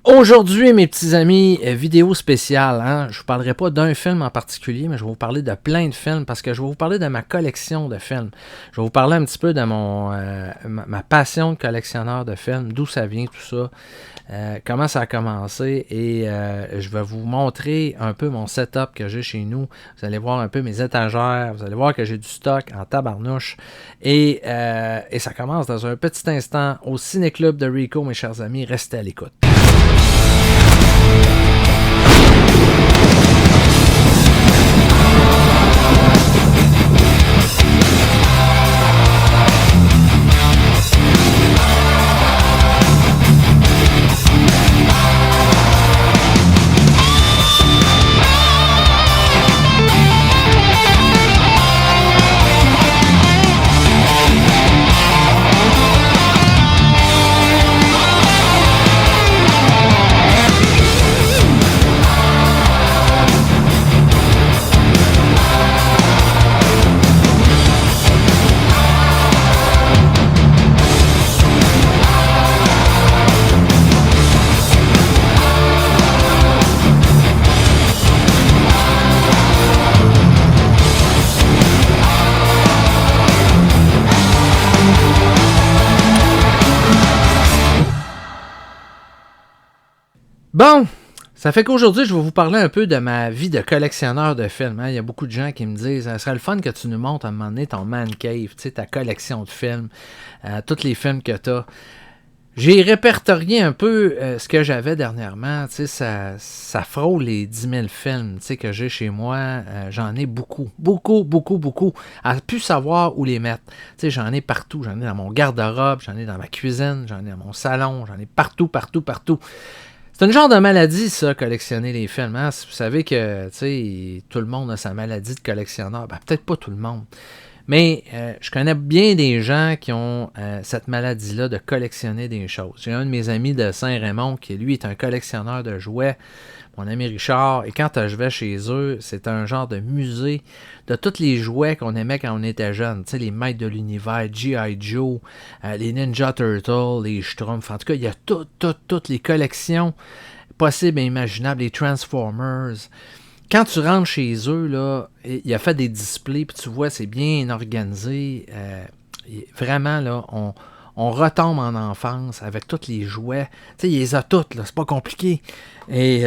Aujourd'hui, mes petits amis, vidéo spéciale. Je ne vous parlerai pas d'un film en particulier, mais je vais vous parler de plein de films parce que je vais vous parler de ma collection de films. Je vais vous parler un petit peu de ma passion de collectionneur de films, d'où ça vient tout ça, comment ça a commencé et je vais vous montrer un peu mon setup que j'ai chez nous. Vous allez voir un peu mes étagères, vous allez voir que j'ai du stock en tabarnouche et ça commence dans un petit instant au Ciné-Club de Rico, mes chers amis. Restez à l'écoute. Bon, ça fait qu'aujourd'hui, je vais vous parler un peu de ma vie de collectionneur de films. Il y a beaucoup de gens qui me disent « Ça serait le fun que tu nous montres à un moment donné ton man cave, ta collection de films, tous les films que tu as. » J'ai répertorié un peu ce que j'avais dernièrement. Ça frôle les 10 000 films que j'ai chez moi. J'en ai beaucoup. À ne plus savoir où les mettre. J'en ai partout. J'en ai dans mon garde-robe, j'en ai dans ma cuisine, j'en ai dans mon salon, j'en ai partout. C'est un genre de maladie, ça, collectionner les films. Vous savez que tout le monde a sa maladie de collectionneur. Peut-être pas tout le monde. Mais je connais bien des gens qui ont cette maladie-là de collectionner des choses. J'ai un de mes amis de Saint-Raymond qui, lui, est un collectionneur de jouets. Mon ami Richard. Et quand je vais chez eux, c'est un genre de musée de tous les jouets qu'on aimait quand on était jeune. Les Maîtres de l'Univers, G.I. Joe, les Ninja Turtles, les Schtroumpfs. En tout cas, il y a toutes les collections possibles et imaginables, les Transformers. Quand tu rentres chez eux, là, il a fait des displays, puis tu vois, c'est bien organisé. Vraiment, là, on retombe en enfance avec tous les jouets. Il les a toutes, là, c'est pas compliqué. Et,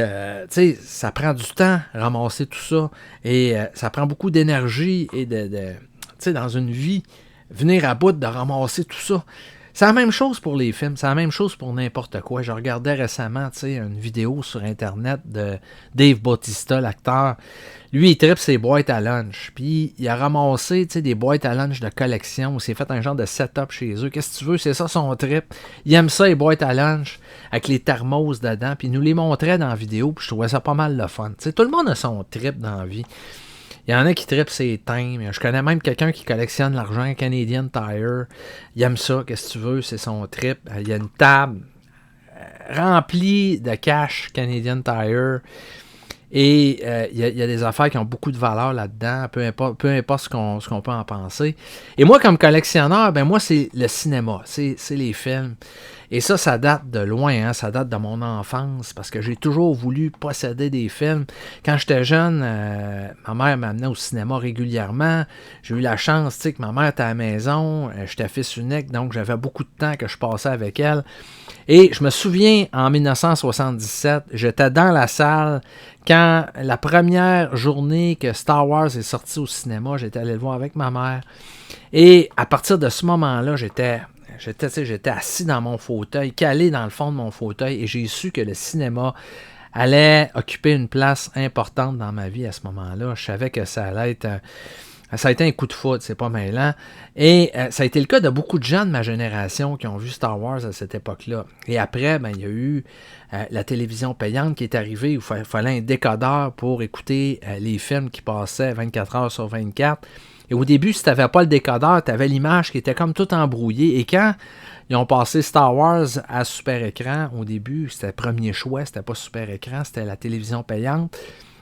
ça prend du temps, ramasser tout ça. Et ça prend beaucoup d'énergie et dans une vie, venir à bout de ramasser tout ça. C'est la même chose pour les films, c'est la même chose pour n'importe quoi. Je regardais récemment une vidéo sur Internet de Dave Bautista, l'acteur. Lui, il tripe ses boîtes à lunch. Puis, il a ramassé des boîtes à lunch de collection. Il s'est fait un genre de setup chez eux. Qu'est-ce que tu veux? C'est ça son trip. Il aime ça, les boîtes à lunch, avec les thermos dedans. Puis, il nous les montrait dans la vidéo. Puis, je trouvais ça pas mal le fun. Tout le monde a son trip dans la vie. Il y en a qui trippent ses timbres. Je connais même quelqu'un qui collectionne l'argent Canadian Tire. Il aime ça, qu'est-ce que tu veux, c'est son trip. Il y a une table remplie de cash Canadian Tire. Et il y a des affaires qui ont beaucoup de valeur là-dedans, peu importe ce qu'on peut en penser. Et moi, comme collectionneur, moi, c'est le cinéma, c'est les films. Et ça date de loin, ça date de mon enfance, parce que j'ai toujours voulu posséder des films. Quand j'étais jeune, ma mère m'amenait au cinéma régulièrement. J'ai eu la chance, que ma mère était à la maison, j'étais fils unique, donc j'avais beaucoup de temps que je passais avec elle. Et je me souviens, en 1977, j'étais dans la salle quand la première journée que Star Wars est sorti au cinéma, j'étais allé le voir avec ma mère. Et à partir de ce moment-là, j'étais assis dans mon fauteuil, calé dans le fond de mon fauteuil, et j'ai su que le cinéma allait occuper une place importante dans ma vie à ce moment-là. Je savais que ça allait être... Ça a été un coup de foudre, c'est pas mêlant. Et ça a été le cas de beaucoup de gens de ma génération qui ont vu Star Wars à cette époque-là. Et après, il y a eu la télévision payante qui est arrivée où il fallait un décodeur pour écouter les films qui passaient 24 heures sur 24. Et au début, si tu n'avais pas le décodeur, tu avais l'image qui était comme tout embrouillée. Et quand ils ont passé Star Wars à super écran, au début, c'était le premier choix, c'était pas super écran, c'était la télévision payante.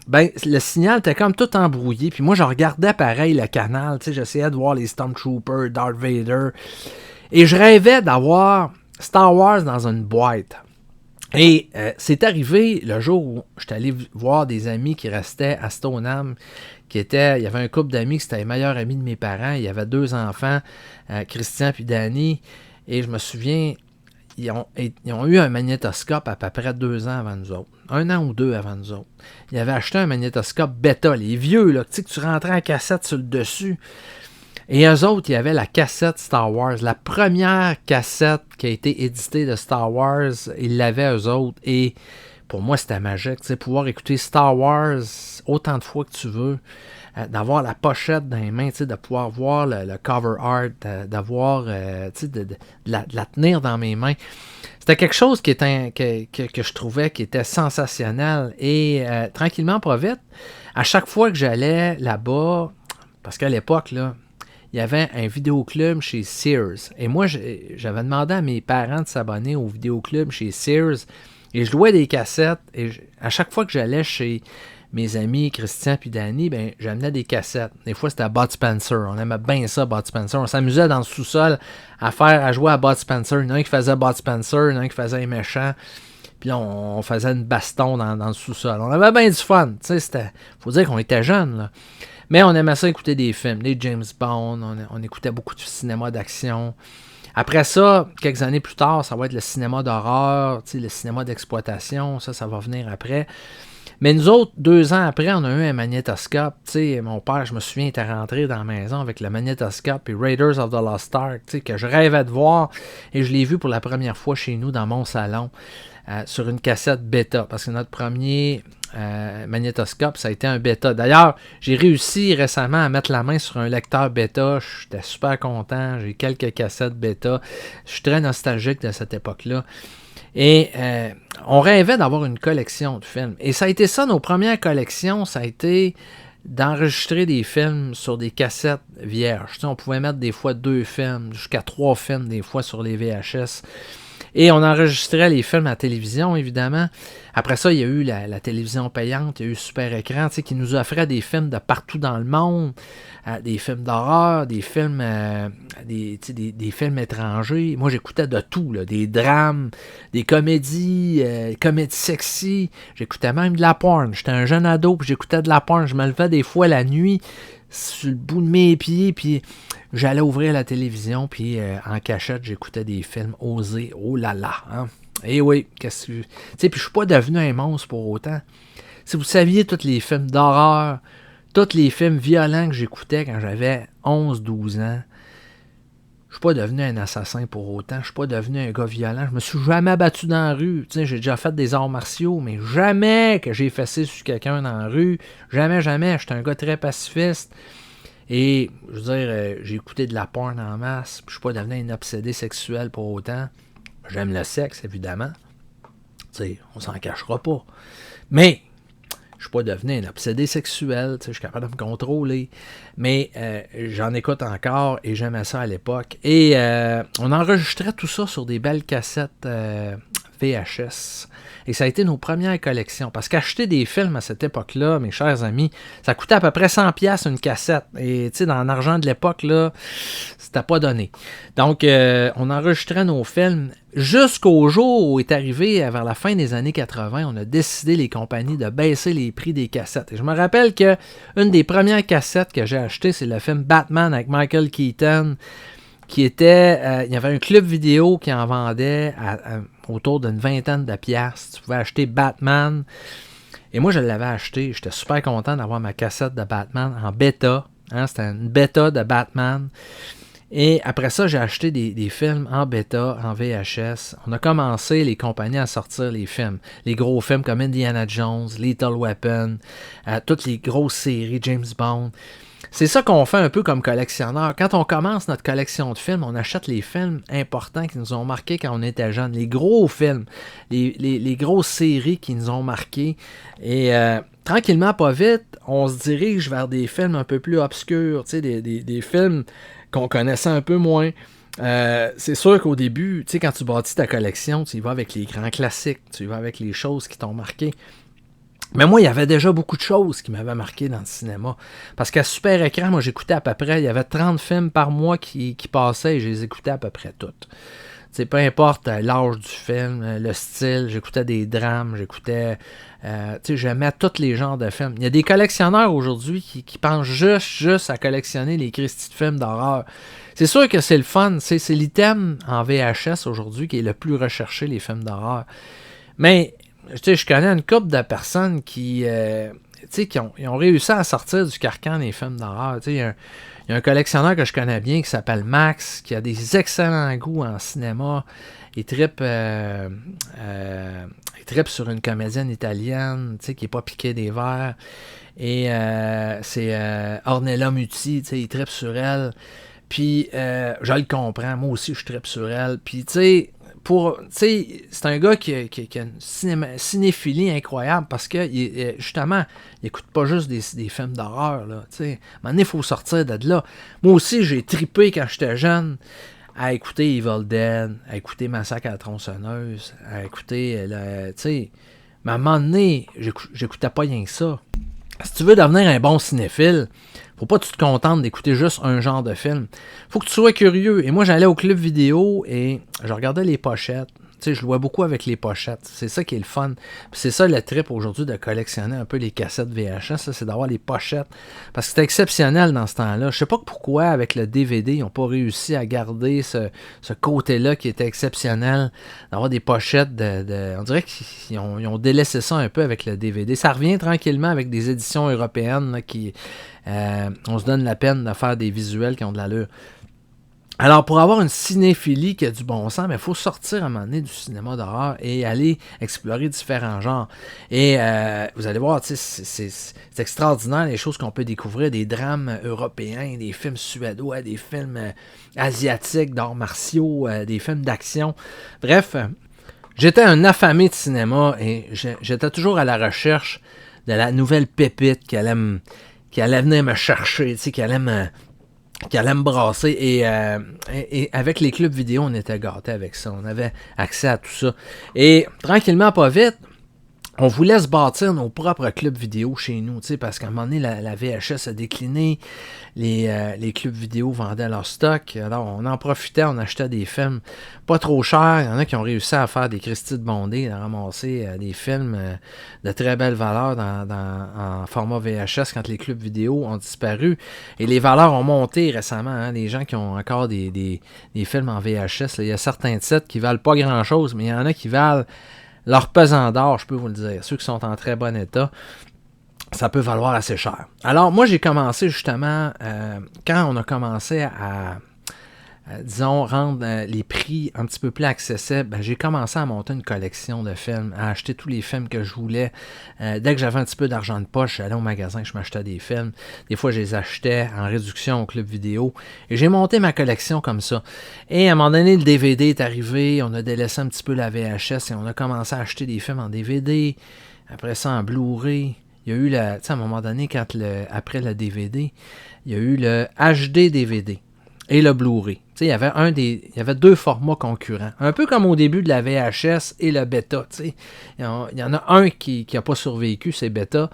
Le signal était comme tout embrouillé. Puis moi, je regardais pareil le canal. J'essayais de voir les Stormtroopers, Darth Vader. Et je rêvais d'avoir Star Wars dans une boîte. Et c'est arrivé le jour où j'étais allé voir des amis qui restaient à Stoneham, il y avait un couple d'amis qui étaient les meilleurs amis de mes parents. Il y avait 2 enfants, Christian puis Danny. Et je me souviens, ils ont eu un magnétoscope à peu près 2 ans avant nous autres. 1 an ou 2 avant nous autres. Ils avaient acheté un magnétoscope bêta, les vieux, là, tu sais, que tu rentrais en cassette sur le dessus. Et eux autres, il y avait la cassette Star Wars. La première cassette qui a été éditée de Star Wars, ils l'avaient eux autres. Et pour moi, c'était magique. Tu sais, pouvoir écouter Star Wars autant de fois que tu veux, d'avoir la pochette dans les mains, tu sais, de pouvoir voir le cover art, d'avoir, tu sais, de la tenir dans mes mains. C'était quelque chose que je trouvais qui était sensationnel. Et tranquillement, pas vite, à chaque fois que j'allais là-bas, parce qu'à l'époque, là, il y avait un vidéoclub chez Sears. Et moi, j'avais demandé à mes parents de s'abonner au vidéoclub chez Sears. Et je louais des cassettes. Et à chaque fois que j'allais chez mes amis Christian puis Danny, ben, j'amenais des cassettes. Des fois, c'était à Bud Spencer. On aimait bien ça, Bud Spencer. On s'amusait dans le sous-sol à jouer à Bud Spencer. Il y en a un qui faisait Bud Spencer, il y en a un qui faisait un méchant. Puis là, on faisait une baston dans le sous-sol. On avait bien du fun. Tu sais, faut dire qu'on était jeunes, là. Mais on aimait ça écouter des films, des James Bond, on écoutait beaucoup de cinéma d'action. Après ça, quelques années plus tard, ça va être le cinéma d'horreur, le cinéma d'exploitation, ça va venir après. Mais nous autres, 2 ans après, on a eu un magnétoscope. Mon père, je me souviens, était rentré dans la maison avec le magnétoscope et Raiders of the Lost Ark, que je rêvais de voir. Et je l'ai vu pour la première fois chez nous dans mon salon sur une cassette bêta. Parce que notre premier magnétoscope, ça a été un bêta. D'ailleurs, j'ai réussi récemment à mettre la main sur un lecteur bêta. J'étais super content. J'ai quelques cassettes bêta. Je suis très nostalgique de cette époque-là. Et on rêvait d'avoir une collection de films. Et ça a été ça, nos premières collections, ça a été d'enregistrer des films sur des cassettes vierges. On pouvait mettre des fois 2 films, jusqu'à 3 films des fois sur les VHS. Et on enregistrait les films à la télévision, évidemment. Après ça, il y a eu la télévision payante, il y a eu Super Écran, qui nous offrait des films de partout dans le monde, des films d'horreur, des films des films étrangers. Moi, j'écoutais de tout, là, des drames, des comédies sexy. J'écoutais même de la porn. J'étais un jeune ado, puis j'écoutais de la porn. Je me levais des fois la nuit sur le bout de mes pieds, puis j'allais ouvrir la télévision, puis en cachette, j'écoutais des films osés. Oh là là, hein? Eh oui, qu'est-ce que... Tu sais, puis je suis pas devenu un monstre pour autant. Si vous saviez tous les films d'horreur, tous les films violents que j'écoutais quand j'avais 11-12 ans, je suis pas devenu un assassin pour autant. Je suis pas devenu un gars violent. Je me suis jamais battu dans la rue. Tu sais, j'ai déjà fait des arts martiaux, mais jamais que j'ai fessé sur quelqu'un dans la rue. Jamais, jamais. J'étais un gars très pacifiste. Et, je veux dire, j'ai écouté de la porn en masse. Je suis pas devenu un obsédé sexuel pour autant. J'aime le sexe, évidemment. Tu sais, on s'en cachera pas. Mais, je suis pas devenu un obsédé sexuel. Tu sais, je suis capable de me contrôler. Mais, j'en écoute encore et j'aimais ça à l'époque. Et, on enregistrait tout ça sur des belles cassettes VHS. Et ça a été nos premières collections. Parce qu'acheter des films à cette époque-là, mes chers amis, ça coûtait à peu près 100$ une cassette. Et tu sais, dans l'argent de l'époque, là, c'était pas donné. Donc, on enregistrait nos films jusqu'au jour où est arrivé, vers la fin des années 80, on a décidé, les compagnies, de baisser les prix des cassettes. Et je me rappelle que une des premières cassettes que j'ai achetées, c'est le film Batman avec Michael Keaton, qui était... il y avait un club vidéo qui en vendait autour d'une 20aine de piastres. Tu pouvais acheter Batman. Et moi, je l'avais acheté. J'étais super content d'avoir ma cassette de Batman en bêta. Hein, c'était une bêta de Batman. Et après ça, j'ai acheté des films en bêta, en VHS. On a commencé, les compagnies, à sortir les films. Les gros films comme Indiana Jones, Lethal Weapon, toutes les grosses séries, James Bond. C'est ça qu'on fait un peu comme collectionneur. Quand on commence notre collection de films, on achète les films importants qui nous ont marqués quand on était jeunes. Les gros films, les grosses séries qui nous ont marqués. Et tranquillement, pas vite, on se dirige vers des films un peu plus obscurs, tu sais, des films qu'on connaissait un peu moins. C'est sûr qu'au début, tu sais, quand tu bâtis ta collection, tu y vas avec les grands classiques, tu y vas avec les choses qui t'ont marqué. Mais moi, il y avait déjà beaucoup de choses qui m'avaient marqué dans le cinéma. Parce qu'à Super Écran, moi, j'écoutais à peu près... Il y avait 30 films par mois qui passaient et je les écoutais à peu près toutes. Tu sais, peu importe l'âge du film, le style, j'écoutais des drames, j'écoutais... tu sais, j'aimais tous les genres de films. Il y a des collectionneurs aujourd'hui qui pensent juste à collectionner les Christy de films d'horreur. C'est sûr que c'est le fun, c'est l'item en VHS aujourd'hui qui est le plus recherché, les films d'horreur. Mais, tu sais, je connais une couple de personnes qui ont réussi à sortir du carcan des films d'horreur. Tu sais, il y a un collectionneur que je connais bien qui s'appelle Max, qui a des excellents goûts en cinéma. Il trippe sur une comédienne italienne, tu sais, qui n'est pas piquée des verres. Et c'est Ornella Muti, tu sais, il trippe sur elle. Puis, je le comprends, moi aussi, je trippe sur elle. Puis, tu sais, c'est un gars qui a une cinéphilie incroyable parce que, justement, il écoute pas juste des films d'horreur, là, tu sais. À un moment donné, il faut sortir de là. Moi aussi, j'ai trippé quand j'étais jeune à écouter Evil Dead, à écouter Massacre à la tronçonneuse, à écouter, tu sais. Mais à un moment donné, j'écoutais pas rien que ça. Si tu veux devenir un bon cinéphile, faut pas que tu te contentes d'écouter juste un genre de film. Faut que tu sois curieux. Et moi, j'allais au club vidéo et je regardais les pochettes. Tu sais, je jouais beaucoup avec les pochettes. C'est ça qui est le fun. Puis c'est ça le trip aujourd'hui de collectionner un peu les cassettes VHS, c'est d'avoir les pochettes. Parce que c'était exceptionnel dans ce temps-là. Je sais pas pourquoi, avec le DVD, ils n'ont pas réussi à garder ce côté-là qui était exceptionnel. D'avoir des pochettes on dirait qu'ils ont délaissé ça un peu avec le DVD. Ça revient tranquillement avec des éditions européennes là, qui... on se donne la peine de faire des visuels qui ont de l'allure. Alors, pour avoir une cinéphilie qui a du bon sens, il faut sortir à un moment donné du cinéma d'horreur et aller explorer différents genres. Et vous allez voir, c'est extraordinaire les choses qu'on peut découvrir, des drames européens, des films suédois, des films asiatiques, d'arts martiaux, des films d'action. Bref, j'étais un affamé de cinéma et j'étais toujours à la recherche de la nouvelle pépite qui allait venir me chercher, qui allait me brasser. Et avec les clubs vidéo, on était gâtés avec ça. On avait accès à tout ça. Et tranquillement, pas vite, on voulait se bâtir nos propres clubs vidéo chez nous, parce qu'à un moment donné, la VHS a décliné, les clubs vidéo vendaient leur stock, alors on en profitait, on achetait des films pas trop chers, il y en a qui ont réussi à faire des Christy de bondés, à ramasser des films de très belle valeur en format VHS quand les clubs vidéo ont disparu, et les valeurs ont monté récemment, les gens qui ont encore des films en VHS, là, il y a certains titres qui valent pas grand chose, mais il y en a qui valent leur pesant d'or, je peux vous le dire. Ceux qui sont en très bon état, ça peut valoir assez cher. Alors, moi, j'ai commencé justement, quand on a commencé à disons, rendre les prix un petit peu plus accessibles, j'ai commencé à monter une collection de films, à acheter tous les films que je voulais. Dès que j'avais un petit peu d'argent de poche, j'allais au magasin, je m'achetais des films. Des fois, je les achetais en réduction au club vidéo. Et j'ai monté ma collection comme ça. Et à un moment donné, le DVD est arrivé, on a délaissé un petit peu la VHS et on a commencé à acheter des films en DVD. Après ça, en Blu-ray. Il y a eu, à un moment donné, après le DVD, il y a eu le HD DVD. Et le Blu-ray. Il y avait deux formats concurrents. Un peu comme au début de la VHS et le bêta. Il y en a un qui n'a pas survécu, c'est bêta.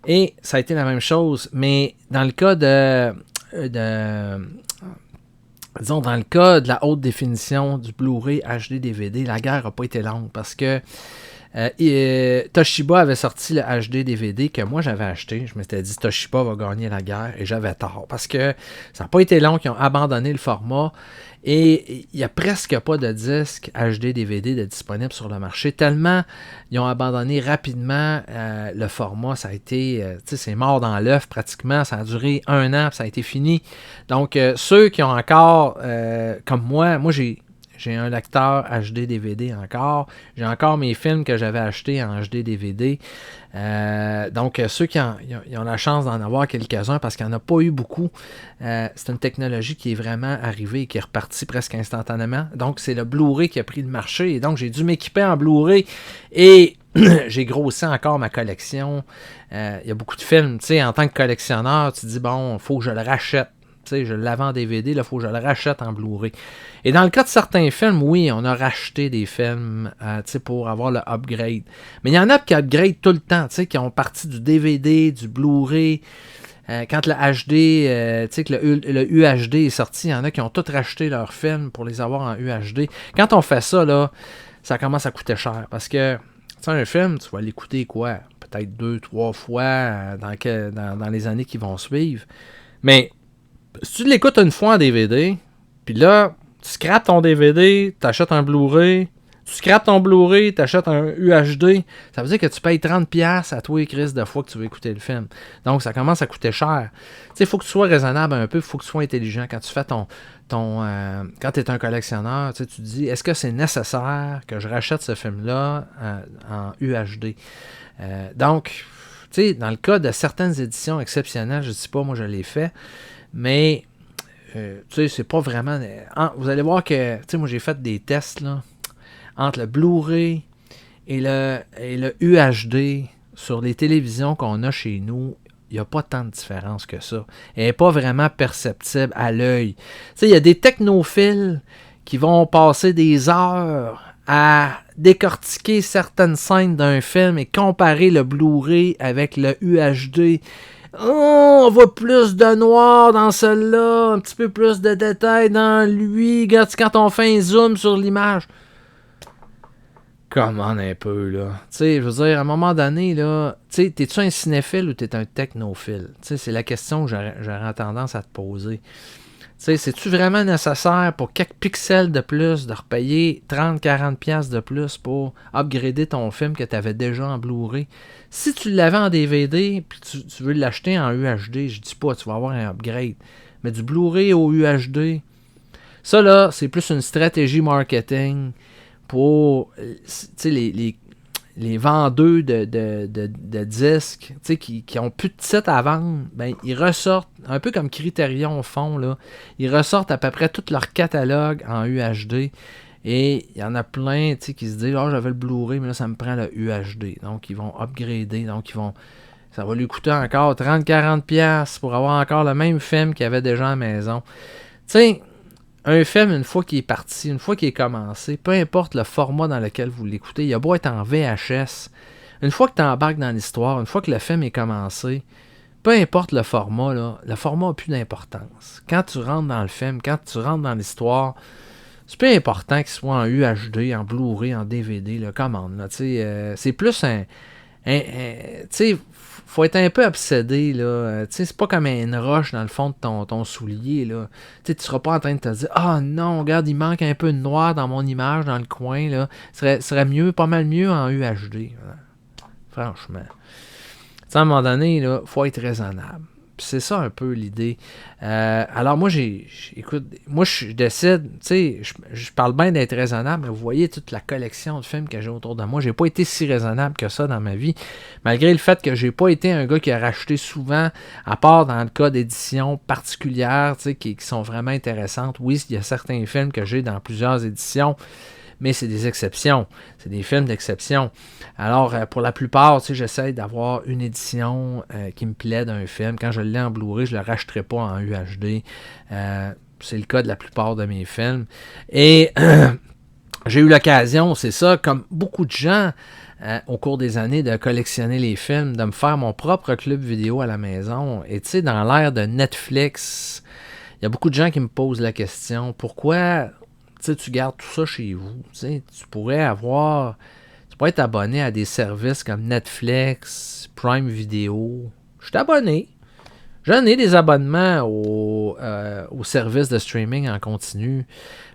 Et ça a été la même chose. Mais dans le cas disons, dans le cas de la haute définition du Blu-ray HD DVD, la guerre n'a pas été longue parce que Toshiba avait sorti le HD DVD que moi j'avais acheté. Je m'étais dit Toshiba va gagner la guerre et j'avais tort parce que ça n'a pas été long qu'ils ont abandonné le format et il n'y a presque pas de disques HD DVD de disponibles sur le marché tellement ils ont abandonné rapidement le format. Ça a été, c'est mort dans l'œuf pratiquement. Ça a duré 1 an puis ça a été fini. Donc ceux qui ont encore, comme moi j'ai un lecteur HD DVD encore. J'ai encore mes films que j'avais achetés en HD DVD. Donc, ceux qui ont la chance d'en avoir quelques-uns, parce qu'il n'y en a pas eu beaucoup, c'est une technologie qui est vraiment arrivée et qui est repartie presque instantanément. Donc, c'est le Blu-ray qui a pris le marché. Et donc, j'ai dû m'équiper en Blu-ray et j'ai grossi encore ma collection. Il y a beaucoup de films. Tu sais, en tant que collectionneur, tu te dis, bon, il faut que je le rachète. Je l'avais en DVD, il faut que je le rachète en Blu-ray. Et dans le cas de certains films, oui, on a racheté des films pour avoir le upgrade. Mais il y en a qui upgrade tout le temps, qui ont parti du DVD, du Blu-ray. Quand le HD, tu sais que le UHD est sorti, il y en a qui ont tous racheté leurs films pour les avoir en UHD. Quand on fait ça, là, ça commence à coûter cher. Parce que, tu sais, un film, tu vas l'écouter quoi? Peut-être 2-3 fois dans les années qui vont suivre. Mais si tu l'écoutes une fois en DVD, puis là, tu scrapes ton DVD, tu achètes un Blu-ray, tu scrapes ton Blu-ray, tu achètes un UHD, ça veut dire que tu payes 30$ à toi et Chris de fois que tu veux écouter le film. Donc, ça commence à coûter cher. Tu sais, il faut que tu sois raisonnable un peu, il faut que tu sois intelligent. Quand tu fais quand tu es un collectionneur, tu te dis, est-ce que c'est nécessaire que je rachète ce film-là en UHD? Donc, tu sais, dans le cas de certaines éditions exceptionnelles, je ne dis pas, moi je l'ai fait, mais tu sais, c'est pas vraiment... vous allez voir que, tu sais, moi j'ai fait des tests, là, entre le Blu-ray et le UHD sur les télévisions qu'on a chez nous. Il n'y a pas tant de différence que ça. Elle n'est pas vraiment perceptible à l'œil. Tu sais, il y a des technophiles qui vont passer des heures à décortiquer certaines scènes d'un film et comparer le Blu-ray avec le UHD. Oh, on voit plus de noir dans celle-là, un petit peu plus de détails dans lui. Regarde, quand on fait un zoom sur l'image. Comment un peu, là. Tu sais, je veux dire, à un moment donné, là, tu sais, t'es-tu un cinéphile ou t'es un technophile? Tu sais, c'est la question que j'aurais tendance à te poser. Tu sais, c'est-tu vraiment nécessaire pour quelques pixels de plus de repayer 30-40$ de plus pour upgrader ton film que t'avais déjà en Blu-ray? Si tu l'avais en DVD puis tu veux l'acheter en UHD, je dis pas, tu vas avoir un upgrade. Mais du Blu-ray au UHD, ça là, c'est plus une stratégie marketing pour les vendeurs de disques qui ont plus de titres à vendre. Ben, ils ressortent, un peu comme Criterion font, là, ils ressortent à peu près tout leur catalogue en UHD. Et il y en a plein qui se disent « Ah, j'avais le Blu-ray, mais là, ça me prend le UHD. » Donc, ils vont upgrader. Donc, ça va lui coûter encore 30-40$ pour avoir encore le même film qu'il y avait déjà à la maison. Tu sais, un film, une fois qu'il est parti, une fois qu'il est commencé, peu importe le format dans lequel vous l'écoutez, il a beau être en VHS, une fois que tu embarques dans l'histoire, une fois que le film est commencé, peu importe le format, là, le format n'a plus d'importance. Quand tu rentres dans le film, quand tu rentres dans l'histoire, c'est peu important qu'il soit en UHD, en Blu-ray, en DVD, là, commande. Là, c'est plus tu sais, faut être un peu obsédé, là. Tu sais, c'est pas comme une roche dans le fond de ton soulier, là. Tu sais, tu seras pas en train de te dire « Ah non, regarde, il manque un peu de noir dans mon image, dans le coin, là. » Serait mieux, pas mal mieux en UHD. Voilà. Franchement. Tu sais, à un moment donné, là, faut être raisonnable. Puis c'est ça un peu l'idée. Alors moi, écoute, moi je décide, tu sais, je parle bien d'être raisonnable, mais vous voyez toute la collection de films que j'ai autour de moi. J'ai pas été si raisonnable que ça dans ma vie, malgré le fait que j'ai pas été un gars qui a racheté souvent, à part dans le cas d'éditions particulières, tu sais, qui sont vraiment intéressantes. Oui, il y a certains films que j'ai dans plusieurs éditions, mais c'est des exceptions. C'est des films d'exception. Alors, pour la plupart, tu sais, j'essaie d'avoir une édition qui me plaît d'un film. Quand je l'ai en Blu-ray, je ne le racheterai pas en UHD. C'est le cas de la plupart de mes films. Et j'ai eu l'occasion, c'est ça, comme beaucoup de gens, au cours des années, de collectionner les films, de me faire mon propre club vidéo à la maison. Et tu sais, dans l'ère de Netflix, il y a beaucoup de gens qui me posent la question, pourquoi... Tu sais, tu gardes tout ça chez vous. Tu pourrais être abonné à des services comme Netflix, Prime Video. Je suis abonné. J'en ai des abonnements aux services de streaming en continu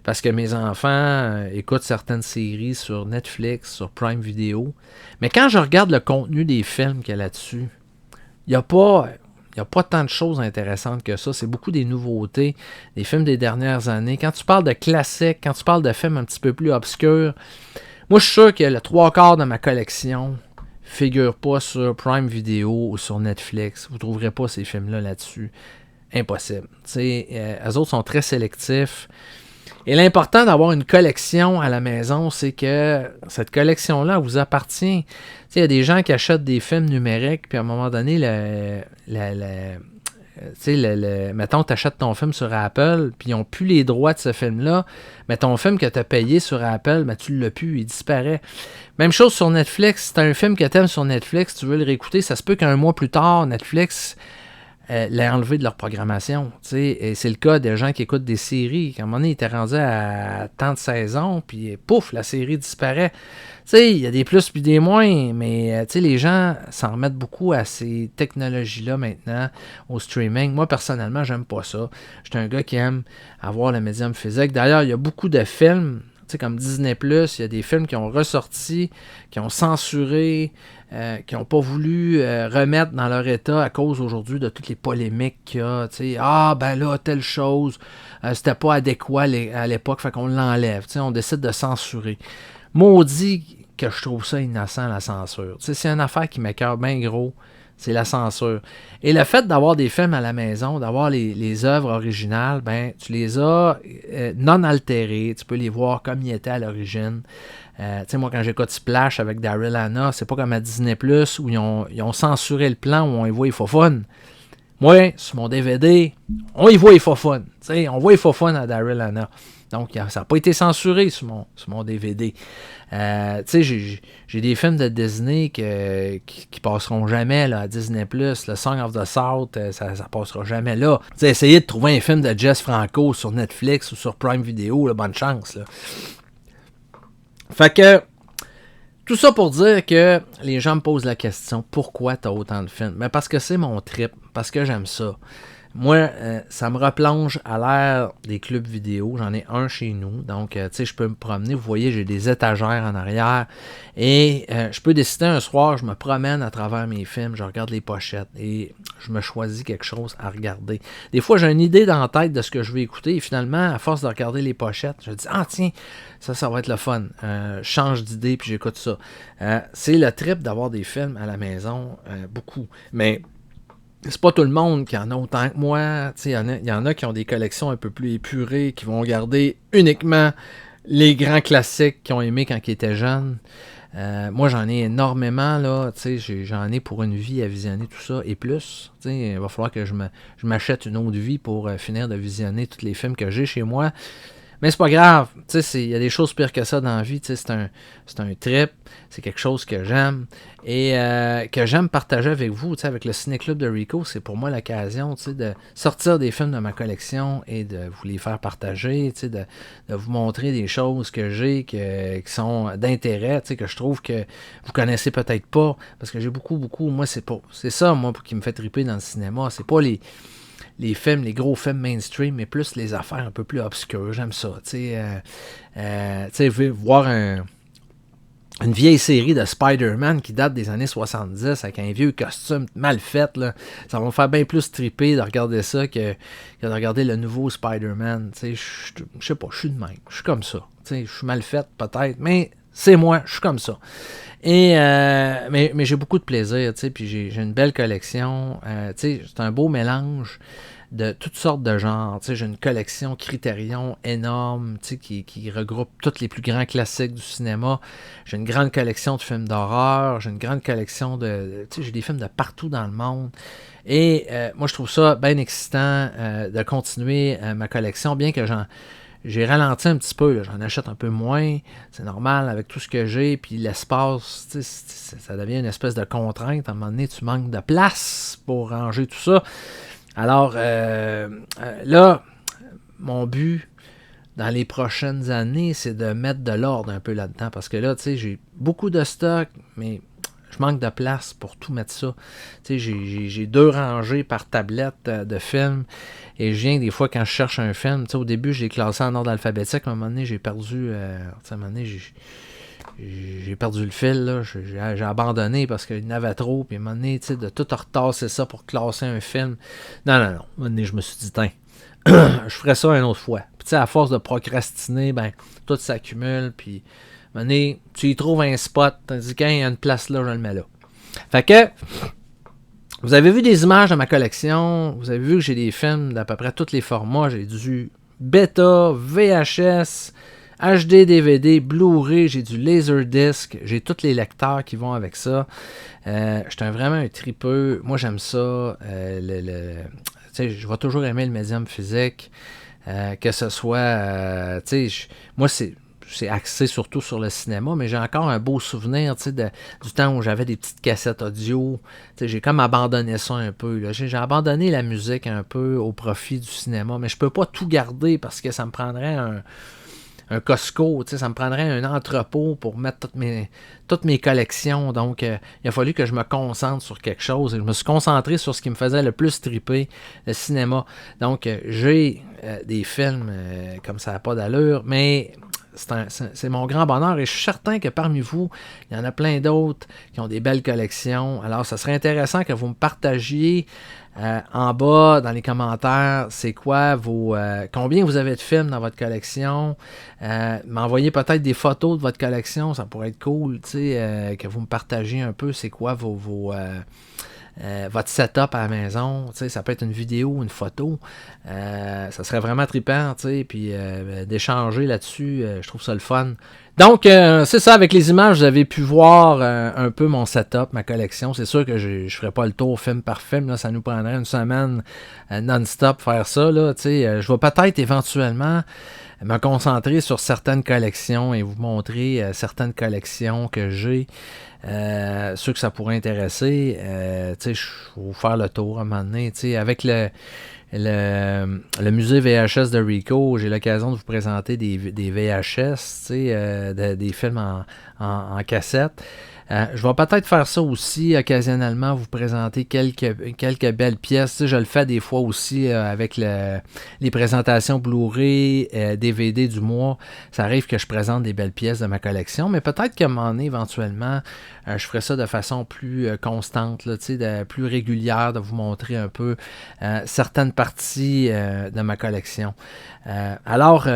parce que mes enfants écoutent certaines séries sur Netflix, sur Prime Video. Mais quand je regarde le contenu des films qu'il y a là-dessus, il n'y a pas tant de choses intéressantes que ça. C'est beaucoup des nouveautés, des films des dernières années. Quand tu parles de classiques, quand tu parles de films un petit peu plus obscurs, moi, je suis sûr que le 3/4 de ma collection figure pas sur Prime Video ou sur Netflix. Vous ne trouverez pas ces films-là là-dessus. Impossible. Eux autres sont très sélectifs. Et l'important d'avoir une collection à la maison, c'est que cette collection-là vous appartient. Il y a des gens qui achètent des films numériques, puis à un moment donné, mettons, tu achètes ton film sur Apple, puis ils n'ont plus les droits de ce film-là, mais ton film que tu as payé sur Apple, ben, tu ne l'as plus, il disparaît. Même chose sur Netflix, si tu as un film que tu aimes sur Netflix, tu veux le réécouter, ça se peut qu'un mois plus tard, Netflix l'ait enlevé de leur programmation. T'sais. Et c'est le cas des gens qui écoutent des séries. À un moment donné, ils étaient rendus à tant de saisons, puis pouf, la série disparaît. Il y a des plus puis des moins, mais les gens s'en remettent beaucoup à ces technologies-là maintenant, au streaming. Moi, personnellement, j'aime pas ça. Je suis un gars qui aime avoir le médium physique. D'ailleurs, il y a beaucoup de films, comme Disney+, il y a des films qui ont ressorti, qui ont censuré, qui n'ont pas voulu remettre dans leur état à cause aujourd'hui de toutes les polémiques qu'il y a. Ah, ben là, telle chose, c'était pas adéquat à l'époque, fait qu'on l'enlève. On décide de censurer. Maudit que je trouve ça innocent, la censure. C'est une affaire qui m'écoeure bien gros, c'est la censure. Et le fait d'avoir des films à la maison, d'avoir les œuvres originales, ben tu les as non altérées, tu peux les voir comme ils étaient à l'origine. Moi, quand j'écoute Splash avec Daryl Hannah, c'est pas comme à Disney+, où ils ont censuré le plan, où on y voit les faux fun. Moi, sur mon DVD, on y voit les faux fun. On voit les faux fun à Daryl Hannah. Donc, ça n'a pas été censuré sur mon DVD. J'ai des films de Disney qui passeront jamais là, à Disney+. Le Song of the South, ça passera jamais là. Essayez de trouver un film de Jess Franco sur Netflix ou sur Prime Video, là, bonne chance. Là. Fait que, tout ça pour dire que les gens me posent la question, pourquoi tu as autant de films? Mais parce que c'est mon trip, parce que j'aime ça. Moi, ça me replonge à l'ère des clubs vidéo. J'en ai un chez nous. Donc, je peux me promener. Vous voyez, j'ai des étagères en arrière. Et je peux décider un soir, je me promène à travers mes films, je regarde les pochettes et je me choisis quelque chose à regarder. Des fois, j'ai une idée dans la tête de ce que je vais écouter. Et finalement, à force de regarder les pochettes, je dis, ah tiens, ça va être le fun. Je change d'idée puis j'écoute ça. C'est le trip d'avoir des films à la maison, beaucoup. Mais c'est pas tout le monde qui en a autant que moi. Il y en a qui ont des collections un peu plus épurées, qui vont garder uniquement les grands classiques qu'ils ont aimés quand ils étaient jeunes. Moi, j'en ai énormément, là. J'en ai pour une vie à visionner tout ça et plus. Il va falloir que je m'achète une autre vie pour finir de visionner tous les films que j'ai chez moi. Mais c'est pas grave, il y a des choses pires que ça dans la vie, c'est un trip, c'est quelque chose que j'aime et que j'aime partager avec vous, avec le Ciné-Club de Rico, c'est pour moi l'occasion de sortir des films de ma collection et de vous les faire partager, de vous montrer des choses que j'ai qui sont d'intérêt, que je trouve que vous connaissez peut-être pas, parce que j'ai beaucoup, moi c'est ça moi qui me fait triper dans le cinéma, c'est pas les films, les gros films mainstream, mais plus les affaires un peu plus obscures. J'aime ça. Voir une vieille série de Spider-Man qui date des années 70 avec un vieux costume mal fait, là, ça va me faire bien plus triper de regarder ça que de regarder le nouveau Spider-Man. Je sais pas, je suis de même. Je suis comme ça. Je suis mal fait peut-être, mais c'est moi, je suis comme ça. Et mais j'ai beaucoup de plaisir, puis j'ai une belle collection. C'est un beau mélange de toutes sortes de genres. J'ai une collection Criterion énorme qui regroupe tous les plus grands classiques du cinéma. J'ai une grande collection de films d'horreur. J'ai une grande collection j'ai des films de partout dans le monde. Et moi, je trouve ça bien excitant de continuer ma collection, bien que j'ai ralenti un petit peu, là. J'en achète un peu moins, c'est normal avec tout ce que j'ai, puis l'espace, ça devient une espèce de contrainte. À un moment donné, tu manques de place pour ranger tout ça. Alors, là, mon but dans les prochaines années, c'est de mettre de l'ordre un peu là-dedans, parce que là, j'ai beaucoup de stock, mais je manque de place pour tout mettre ça. J'ai 2 rangées par tablette de films. Et je viens des fois quand je cherche un film. Au début, je l'ai classé en ordre alphabétique. À un moment donné, j'ai perdu. J'ai perdu le fil. Là. J'ai abandonné parce qu'il y en avait trop. Puis à un moment donné, de tout retasser ça pour classer un film. Non. À un moment donné, je me suis dit, je ferai ça une autre fois. Puis à force de procrastiner, ben tout s'accumule. Puis à un moment donné, tu y trouves un spot. Tandis qu'il y a une place là, je le mets là. Fait que vous avez vu des images de ma collection. Vous avez vu que j'ai des films d'à peu près tous les formats. J'ai du bêta, VHS, HD, DVD, Blu-ray, j'ai du Laserdisc, j'ai tous les lecteurs qui vont avec ça. J'étais vraiment un tripeux. Moi, j'aime ça. Je vais toujours aimer le médium physique. Que ce soit... moi, c'est axé surtout sur le cinéma, mais j'ai encore un beau souvenir du temps où j'avais des petites cassettes audio. J'ai comme abandonné ça un peu. Là. J'ai abandonné la musique un peu au profit du cinéma, mais je peux pas tout garder parce que ça me prendrait un Costco, ça me prendrait un entrepôt pour mettre toutes mes collections. Donc, il a fallu que je me concentre sur quelque chose. Et je me suis concentré sur ce qui me faisait le plus triper, le cinéma. Donc, j'ai des films comme ça n'a pas d'allure, mais c'est mon grand bonheur. Et je suis certain que parmi vous, il y en a plein d'autres qui ont des belles collections. Alors, ça serait intéressant que vous me partagiez en bas, dans les commentaires, c'est quoi combien vous avez de films dans votre collection. M'envoyer peut-être des photos de votre collection, ça pourrait être cool, que vous me partagiez un peu c'est quoi votre setup à la maison, ça peut être une vidéo, une photo, ça serait vraiment trippant, puis d'échanger là-dessus, je trouve ça le fun. Donc, c'est ça, avec les images, vous avez pu voir un peu mon setup, ma collection. C'est sûr que je ne ferai pas le tour film par film, là, ça nous prendrait une semaine non-stop faire ça. Là, je vais peut-être éventuellement me concentrer sur certaines collections et vous montrer certaines collections que j'ai. Ceux que ça pourrait intéresser, je vais vous faire le tour à un moment donné. Avec le musée VHS de Rico, j'ai l'occasion de vous présenter des VHS, des films en cassette. Je vais peut-être faire ça aussi, occasionnellement, vous présenter quelques belles pièces. Je le fais des fois aussi avec les présentations Blu-ray, DVD du mois. Ça arrive que je présente des belles pièces de ma collection, mais peut-être qu'à un moment donné, éventuellement, je ferai ça de façon plus constante, là, plus régulière, de vous montrer un peu certaines parties de ma collection. Alors,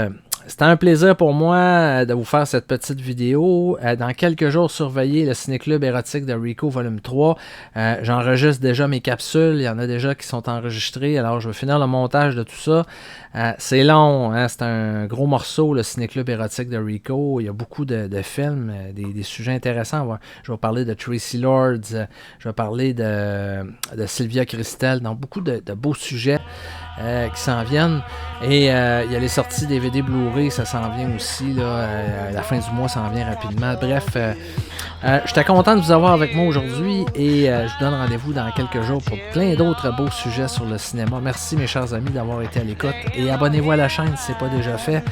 c'était un plaisir pour moi de vous faire cette petite vidéo. Dans quelques jours, surveillez le Ciné-Club érotique de Rico volume 3. J'enregistre déjà mes capsules. Il y en a déjà qui sont enregistrées. Alors, je vais finir le montage de tout ça. C'est long. Hein? C'est un gros morceau, le Ciné-Club érotique de Rico. Il y a beaucoup de films, des sujets intéressants. Je vais parler de Tracy Lords. Je vais parler de Sylvia Christel. Donc, beaucoup de beaux sujets qui s'en viennent. Et il y a les sorties DVD Blu-ray, ça s'en vient aussi. Là, la fin du mois s'en vient rapidement. Bref, j'étais content de vous avoir avec moi aujourd'hui et je vous donne rendez-vous dans quelques jours pour plein d'autres beaux sujets sur le cinéma. Merci mes chers amis d'avoir été à l'écoute et abonnez-vous à la chaîne si ce n'est pas déjà fait.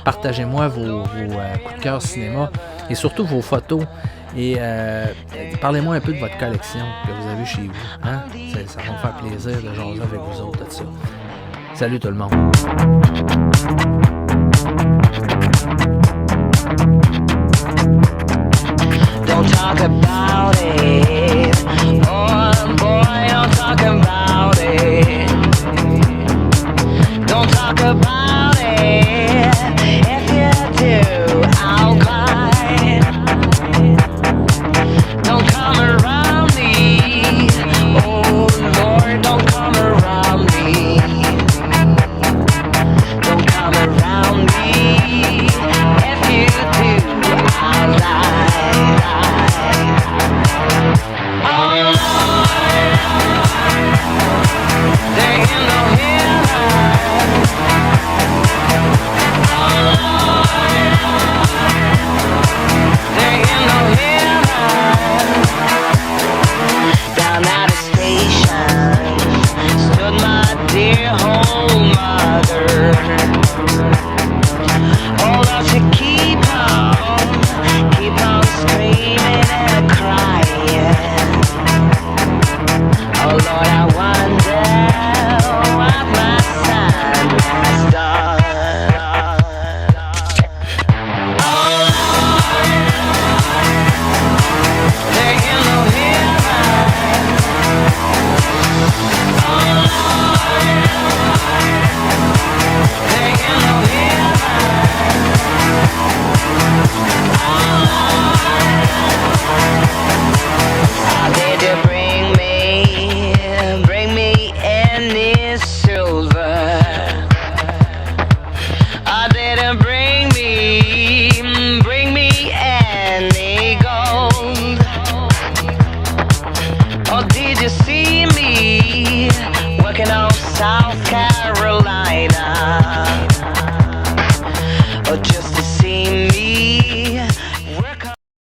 Partagez-moi vos coups de cœur cinéma et surtout vos photos. Et parlez-moi un peu de votre collection que vous avez chez vous. Hein? Ça va me faire plaisir de jaser avec vous autres de ça. Salut tout le monde. Don't talk about it. Oh boy, don't talk about it. Don't talk about it. If you do, I'll cry. Don't come around me. Oh Lord, don't come around me. Don't come around me. If you do, I'll lie. Oh Lord, there ain't no heaven. Oh Lord, there ain't no heaven. Down at a station stood my dear home mother. Oh Lord, she keep on screaming and crying. Oh Lord, I wonder what my son has done. Oh Lord, there ain't no heaven. Oh Lord, there ain't no heaven. Oh Lord, how did you bring me any silver? I didn't bring me any gold. Or did you see me working on South